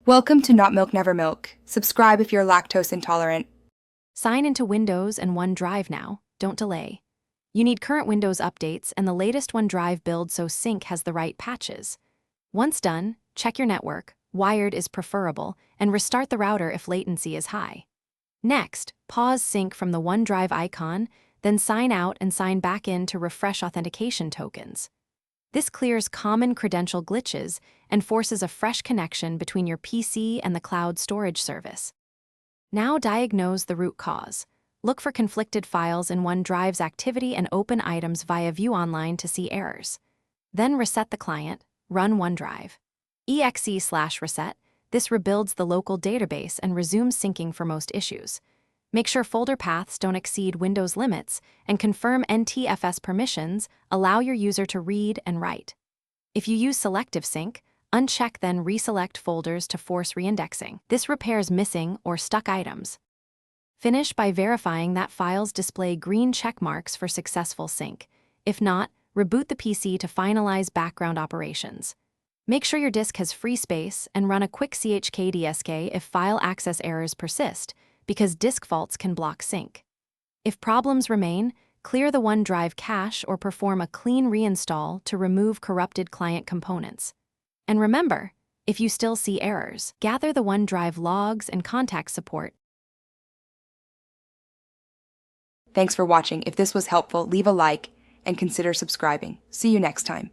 Welcome to Not Milk Never Milk. Subscribe if you're lactose intolerant. Sign into Windows and OneDrive now. Don't delay. You need current Windows updates and the latest OneDrive build so sync has the right patches. Once done, check your network, wired is preferable, and restart the router if latency is high. Next, pause sync from the OneDrive icon, then sign out and sign back in to refresh authentication tokens. This clears common credential glitches and forces a fresh connection between your PC and the cloud storage service. Now diagnose the root cause. Look for conflicted files in OneDrive's activity and open items via View Online to see errors. Then reset the client, run OneDrive. exe/reset, this rebuilds the local database and resumes syncing for most issues. Make sure folder paths don't exceed Windows limits and confirm NTFS permissions allow your user to read and write. If you use selective sync, uncheck then reselect folders to force reindexing. This repairs missing or stuck items. Finish by verifying that files display green check marks for successful sync. If not, reboot the PC to finalize background operations. Make sure your disk has free space and run a quick chkdsk if file access errors persist, because disk faults can block sync. If problems remain, clear the OneDrive cache or perform a clean reinstall to remove corrupted client components. And remember, if you still see errors, gather the OneDrive logs and contact support. Thanks for watching. If this was helpful, leave a like and consider subscribing. See you next time.